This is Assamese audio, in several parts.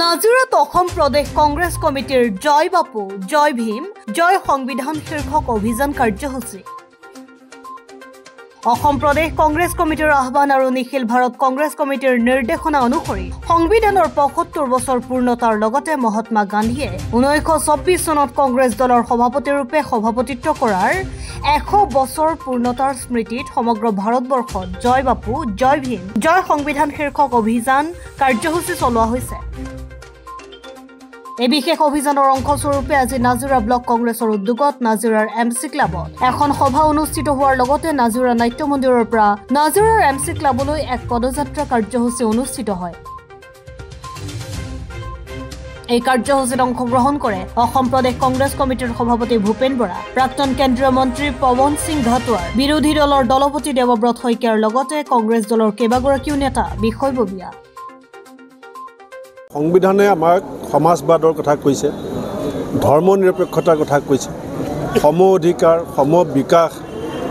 নাজিৰাত অসম প্ৰদেশ কংগ্ৰেছ কমিটিৰ জয় বাপু জয় ভীম জয় সংবিধান শীৰ্ষক অভিযান কাৰ্যসূচী অসম প্ৰদেশ কংগ্ৰেছ কমিটিৰ আহ্বান আৰু নিখিল ভাৰত কংগ্ৰেছ কমিটিৰ নিৰ্দেশনা অনুসৰি সংবিধানৰ ৭৫ বছৰ পূৰ্ণতাৰ লগতে মহাত্মা গান্ধীয়ে ১৯২৬ চনত কংগ্ৰেছ দলৰ সভাপতিৰূপে সভাপতিত্ব কৰাৰ ১০০ বছৰ পূৰ্ণতাৰ স্মৃতিত সমগ্ৰ ভাৰতবৰ্ষত জয় বাপু জয় ভীম জয় সংবিধান শীৰ্ষক অভিযান কাৰ্যসূচী চলোৱা হৈছে। এই বিশেষ অভিযানৰ অংশস্বৰূপে আজি নাজিৰা ব্লক কংগ্ৰেছৰ উদ্যোগত নাজিৰাৰ MC ক্লাবত এখন সভা অনুষ্ঠিত হোৱাৰ লগতে নাজিৰা নাট্য মন্দিৰৰ পৰা নাজিৰাৰ MC ক্লাবলৈ এক পদযাত্ৰা কাৰ্যসূচী অনুষ্ঠিত হয়। এই কাৰ্যসূচীত অংশগ্ৰহণ কৰে অসম প্ৰদেশ কংগ্ৰেছ কমিটিৰ সভাপতি ভূপেন বৰা, প্ৰাক্তন কেন্দ্ৰীয় মন্ত্ৰী পৱন সিং ঘাটোৱাৰ, বিৰোধী দলৰ দলপতি দেৱব্ৰত শইকীয়াৰ লগতে কংগ্ৰেছ দলৰ কেইবাগৰাকীও নেতা বিষয়ববীয়া। সংবিধানে আমাক সমাজবাদৰ কথা কৈছে, ধৰ্ম নিৰপেক্ষতাৰ কথা কৈছে, সম অধিকাৰ, সম বিকাশ,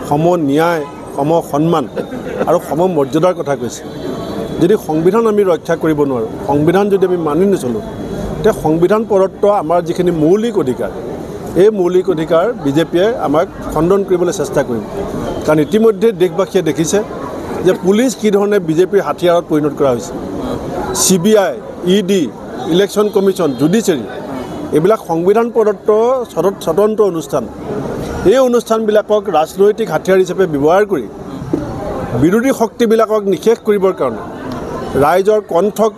সম ন্যায়, সম সন্মান আৰু সম মৰ্যাদাৰ কথা কৈছে। যদি সংবিধান আমি ৰক্ষা কৰিব নোৱাৰোঁ, সংবিধান যদি আমি মানি নচলোঁ, তেতিয়া সংবিধান প্ৰদত্ত আমাৰ যিখিনি মৌলিক অধিকাৰ, এই মৌলিক অধিকাৰ বিজেপিয়ে আমাক খণ্ডন কৰিবলৈ চেষ্টা কৰিব। কাৰণ ইতিমধ্যে দেশবাসীয়ে দেখিছে যে পুলিচ কি ধৰণে বিজেপিৰ হাতিয়াৰত পৰিণত কৰা হৈছে। CBI, ED, election commission, judiciary এইবিলাক সংবিধান প্ৰদত্ত স্বতন্ত্ৰ অনুষ্ঠান। এই অনুষ্ঠানবিলাকক ৰাজনৈতিক হাতিয়াৰ হিচাপে ব্যৱহাৰ কৰি বিৰোধী শক্তিবিলাকক নিশেষ কৰিবৰ কাৰণে, ৰাইজৰ কণ্ঠক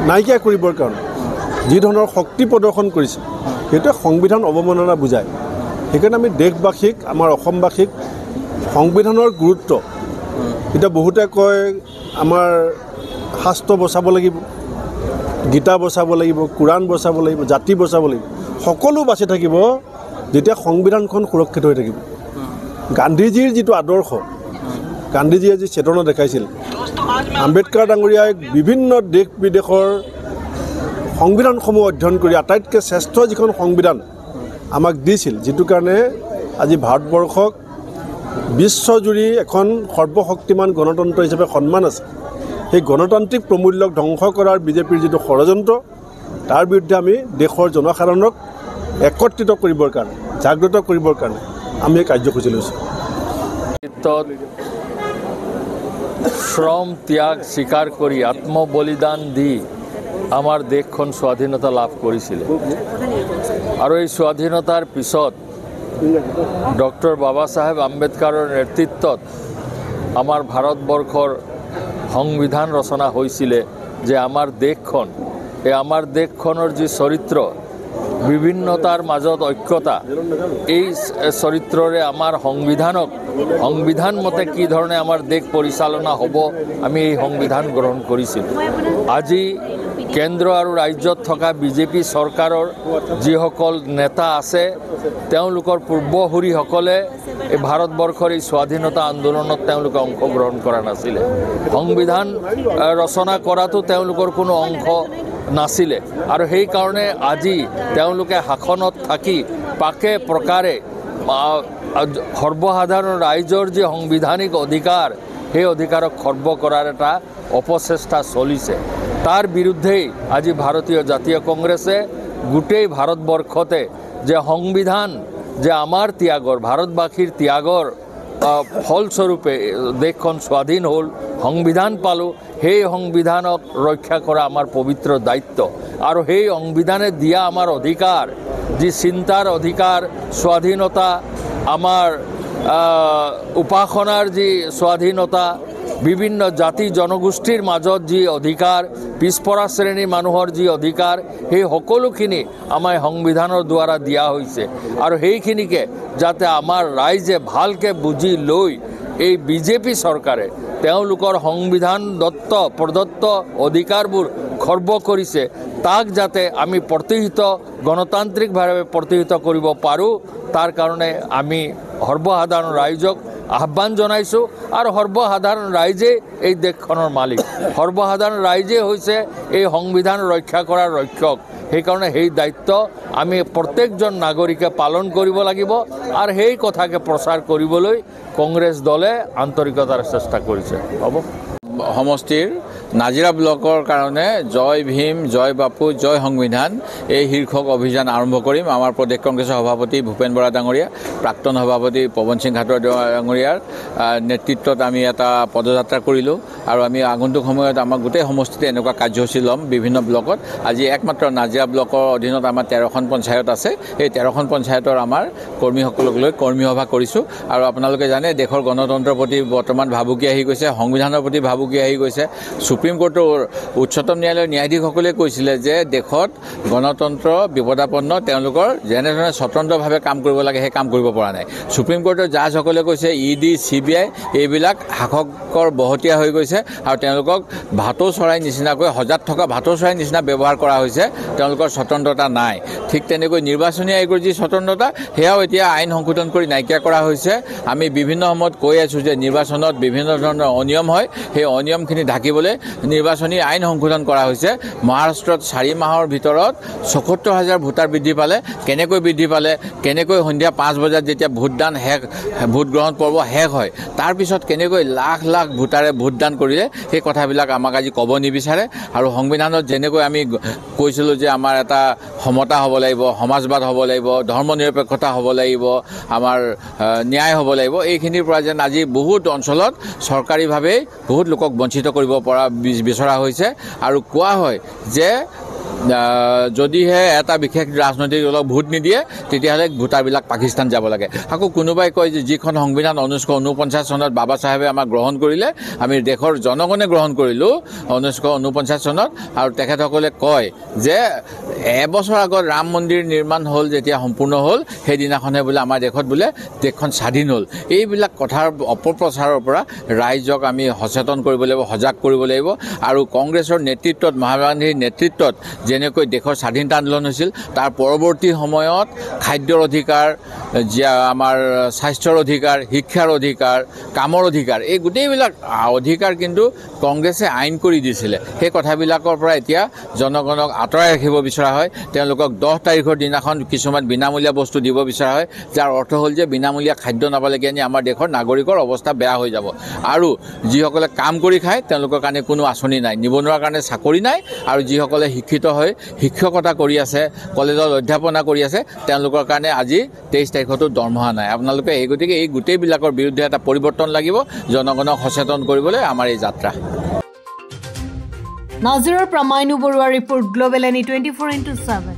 নাইকিয়া কৰিবৰ কাৰণে যি ধৰণৰ শক্তি প্ৰদৰ্শন কৰিছে, সেইটোৱে সংবিধান অৱমাননা বুজায়। সেইকাৰণে আমি দেশবাসীক, আমাৰ অসমবাসীক সংবিধানৰ গুৰুত্ব, এতিয়া বহুতে কয় আমাৰ শাস্ত্ৰ বচাব লাগিব, গীতা বচাব লাগিব, কোৰাণ বচাব লাগিব, জাতি বচাব লাগিব, সকলো বাচি থাকিব যেতিয়া সংবিধানখন সুৰক্ষিত হৈ থাকিব। গান্ধীজীৰ যিটো আদৰ্শ, গান্ধীজীয়ে যি চেতনা দেখাইছিল, আম্বেদকাৰ ডাঙৰীয়াই বিভিন্ন দেশ বিদেশৰ সংবিধানসমূহ অধ্যয়ন কৰি আটাইতকৈ শ্ৰেষ্ঠ যিখন সংবিধান আমাক দিছিল, যিটো কাৰণে আজি ভাৰতবৰ্ষক বিশ্বজুৰি এখন সৰ্বশক্তিমান গণতন্ত্ৰ হিচাপে সন্মান আছে। সেই গণতান্ত্ৰিক প্ৰমূল্যক ধ্বংস কৰাৰ বিজেপিৰ যিটো ষড়যন্ত্ৰ, তাৰ বিৰুদ্ধে আমি দেশৰ জনসাধাৰণক একত্ৰিত কৰিবৰ কাৰণে, জাগ্ৰত কৰিবৰ কাৰণে আমি এই কাৰ্যসূচী লৈছোঁ। শ্ৰম ত্যাগ স্বীকাৰ কৰি আত্মবলিদান দি আমাৰ দেশখন স্বাধীনতা লাভ কৰিছিলে আৰু এই স্বাধীনতাৰ পিছত ডক্টৰ বাবা চাহেব আম্বেদকাৰৰ নেতৃত্বত আমাৰ ভাৰতবৰ্ষৰ সংবিধান ৰচনা হৈছিলে যে আমাৰ দেশখন, এই আমাৰ দেশখনৰ যি চৰিত্ৰ, বিভিন্নতাৰ মাজত ঐক্যতা, এই চৰিত্ৰৰে আমাৰ সংবিধান মতে কি ধৰণে আমাৰ দেশ পৰিচালনা হ'ব, আমি এই সংবিধান গ্ৰহণ কৰিছিলোঁ। আজি কেন্দ্ৰ আৰু ৰাজ্যত থকা বিজেপি চৰকাৰৰ যিসকল নেতা আছে, তেওঁলোকৰ পূৰ্বসূৰীসকলে এই ভাৰতবৰ্ষৰ এই স্বাধীনতা আন্দোলনত তেওঁলোকে অংশগ্ৰহণ কৰা নাছিলে। সংবিধান ৰচনা কৰাটো তেওঁলোকৰ কোনো অংশ নাছিলে আৰু সেইকাৰণে আজি তেওঁলোকে শাসনত থাকি পাকে প্ৰকাৰে সৰ্বসাধাৰণ ৰাইজৰ যি সাংবিধানিক অধিকাৰ, সেই অধিকাৰক খৰ্ব কৰাৰ এটা অপচেষ্টা চলিছে। তাৰ বিৰুদ্ধেই আজি ভাৰতীয় জাতীয় কংগ্ৰেছে গোটেই ভাৰতবৰ্ষতে যে সংবিধান, যে আমাৰ ত্যাগৰ, ভাৰতবাসীৰ ত্যাগৰ ফলস্বৰূপে দেশখন স্বাধীন হ'ল, সংবিধান পালোঁ, সেই সংবিধানক ৰক্ষা কৰা আমাৰ পবিত্ৰ দায়িত্ব আৰু সেই সংবিধানে দিয়া আমাৰ অধিকাৰ, যি চিন্তাৰ অধিকাৰ, স্বাধীনতা, আমাৰ উপাসনাৰ যি স্বাধীনতা, বিভিন্ন জাতি জনগোষ্ঠীৰ মাজত যি অধিকাৰ, পিছপৰা শ্ৰেণীৰ মানুহৰ যি অধিকাৰ, সেই সকলোখিনি আমাৰ সংবিধানৰ দ্বাৰা দিয়া হৈছে আৰু সেইখিনিকে যাতে আমাৰ ৰাইজে ভালকৈ বুজি লৈ এই বিজেপি চৰকাৰে তেওঁলোকৰ সংবিধান প্ৰদত্ত অধিকাৰবোৰ খৰ্ব কৰিছে, তাক যাতে আমি প্ৰতিহিত, গণতান্ত্ৰিকভাৱে প্ৰতিহিত কৰিব পাৰোঁ, তাৰ কাৰণে আমি সৰ্বসাধাৰণ ৰাইজক আহ্বান জনাইছোঁ আৰু সৰ্বসাধাৰণ ৰাইজে এই দেশখনৰ মালিক, সৰ্বসাধাৰণ ৰাইজে হৈছে এই সংবিধান ৰক্ষা কৰাৰ ৰক্ষক। সেইকাৰণে সেই দায়িত্ব আমি প্ৰত্যেকজন নাগৰিকে পালন কৰিব লাগিব আৰু সেই কথাকে প্ৰচাৰ কৰিবলৈ কংগ্ৰেছ দলে আন্তৰিকতাৰ চেষ্টা কৰিছে। হ'ব সমষ্টিৰ নাজিৰা ব্লকৰ কাৰণে জয় ভীম, জয় বাপু, জয় সংবিধান এই শীৰ্ষক অভিযান আৰম্ভ কৰিম। আমাৰ প্ৰদেশ কংগ্ৰেছৰ সভাপতি ভূপেন বৰা ডাঙৰীয়া, প্ৰাক্তন সভাপতি পৱন সিং ঘাটৰ ডাঙৰীয়াৰ নেতৃত্বত আমি এটা পদযাত্ৰা কৰিলোঁ আৰু আমি আগন্তুক সময়ত আমাৰ গোটেই সমষ্টিতে এনেকুৱা কাৰ্যসূচী ল'ম বিভিন্ন ব্লকত। আজি একমাত্ৰ নাজিৰা ব্লকৰ অধীনত আমাৰ 13খন পঞ্চায়ত আছে। এই 13খন পঞ্চায়তৰ আমাৰ কৰ্মীসকলক লৈ কৰ্মী সভা কৰিছোঁ। আৰু আপোনালোকে জানে দেশৰ গণতন্ত্ৰৰ প্ৰতি বৰ্তমান ভাবুকি আহি গৈছে, সংবিধানৰ প্ৰতি ভাবুকি আহি গৈছে। সুপ্ৰিম কোৰ্টৰ উচ্চতম ন্যায়ালয়ৰ ন্যায়াধীশসকলে কৈছিলে যে দেশত গণতন্ত্ৰ বিপদাপন্ন, তেওঁলোকৰ যেনেধৰণে স্বতন্ত্ৰভাৱে কাম কৰিব লাগে সেই কাম কৰিব পৰা নাই। সুপ্ৰিম কোৰ্টৰ জাজসকলে কৈছে ED, CBI এইবিলাক শাসকৰ বহতীয়া হৈ গৈছে আৰু তেওঁলোকক ভাটৌ চৰাই নিচিনাকৈ সজাত থকা ভাটৌ চৰাই নিচিনা ব্যৱহাৰ কৰা হৈছে, তেওঁলোকৰ স্বতন্ত্ৰতা নাই। ঠিক তেনেকৈ নিৰ্বাচনী আয়োগৰ যি স্বতন্ত্ৰতা সেয়াও এতিয়া আইন সংশোধন কৰি নাইকিয়া কৰা হৈছে। আমি বিভিন্ন সময়ত কৈ আছোঁ যে নিৰ্বাচনত বিভিন্ন ধৰণৰ অনিয়ম হয়, সেই অনিয়মখিনি ঢাকিবলৈ নিৰ্বাচনী আইন সংশোধন কৰা হৈছে। মহাৰাষ্ট্ৰত 4 মাহৰ ভিতৰত ৭৪,000 ভোটাৰ বৃদ্ধি পালে। কেনেকৈ বৃদ্ধি পালে, কেনেকৈ সন্ধিয়া 5 বজাত যেতিয়া ভোটগ্ৰহণ পৰ্ব শেষ হয় তাৰপিছত কেনেকৈ লাখ লাখ ভোটাৰে ভোটদান কৰিলে সেই কথাবিলাক আমাক আজি ক'ব নিবিচাৰে। আৰু সংবিধানত যেনেকৈ আমি কৈছিলোঁ যে আমাৰ এটা সমতা হ'ব লাগিব, সমাজবাদ হ'ব লাগিব, ধৰ্ম নিৰপেক্ষতা হ'ব লাগিব, আমাৰ ন্যায় হ'ব লাগিব, এইখিনিৰ পৰা যেন আজি বহুত অঞ্চলত চৰকাৰীভাৱে বহুত লোকক বঞ্চিত কৰিব পৰা বিচৰা হৈছে। আৰু কোৱা হয় যে যদিহে এটা বিশেষ ৰাজনৈতিক দলক ভোট নিদিয়ে তেতিয়াহ'লে ভোটাৰবিলাক পাকিস্তান যাব লাগে। আকৌ কোনোবাই কয় যে যিখন সংবিধান 1949 চনত বাবা চাহেবে আমাক গ্ৰহণ কৰিলে, আমি দেশৰ জনগণে গ্ৰহণ কৰিলোঁ 1949 চনত। আৰু তেখেতসকলে কয় যে এবছৰ আগত ৰাম মন্দিৰ নিৰ্মাণ হ'ল, যেতিয়া সম্পূৰ্ণ হ'ল সেইদিনাখনে বোলে আমাৰ দেশত বোলে দেশখন স্বাধীন হ'ল। এইবিলাক কথাৰ অপপ্ৰচাৰৰ পৰা ৰাইজক আমি সচেতন কৰিব লাগিব, সজাগ কৰিব লাগিব। আৰু কংগ্ৰেছৰ নেতৃত্বত, মহাত্মা গান্ধীৰ নেতৃত্বত যেনেকৈ দেশৰ স্বাধীনতা আন্দোলন হৈছিল, তাৰ পৰৱৰ্তী সময়ত খাদ্যৰ অধিকাৰ, আমাৰ স্বাস্থ্যৰ অধিকাৰ, শিক্ষাৰ অধিকাৰ, কামৰ অধিকাৰ, এই গোটেইবিলাক অধিকাৰ কিন্তু কংগ্ৰেছে আইন কৰি দিছিলে। সেই কথাবিলাকৰ পৰা এতিয়া জনগণক আঁতৰাই ৰাখিব বিচৰা হয়। তেওঁলোকক 10 তাৰিখৰ দিনাখন কিছুমান বিনামূলীয়া বস্তু দিব বিচৰা হয়, যাৰ অৰ্থ হ'ল যে বিনামূলীয়া খাদ্য নাপালে কিজানি আমাৰ দেশৰ নাগৰিকৰ অৱস্থা বেয়া হৈ যাব। আৰু যিসকলে কাম কৰি খায় তেওঁলোকৰ কাৰণে কোনো আঁচনি নাই, নিবনুৱাৰ কাৰণে চাকৰি নাই। আৰু যিসকলে শিক্ষিত হৈ শিক্ষকতা কৰি আছে, কলেজত অধ্যাপনা কৰি আছে, তেওঁলোকৰ কাৰণে আজি 23 তাৰিখতো দৰমহা নাই। আপোনালোকে এই গতিকে এই গোটেইবিলাকৰ বিৰুদ্ধে এটা পৰিৱৰ্তন লাগিব, জনগণক সচেতন কৰিবলৈ আমাৰ এই যাত্ৰা। নাজিৰৰ পৰা মাইনু বৰুৱা ৰিপৰ্ট, গ্ল'বেল এনি 24x7।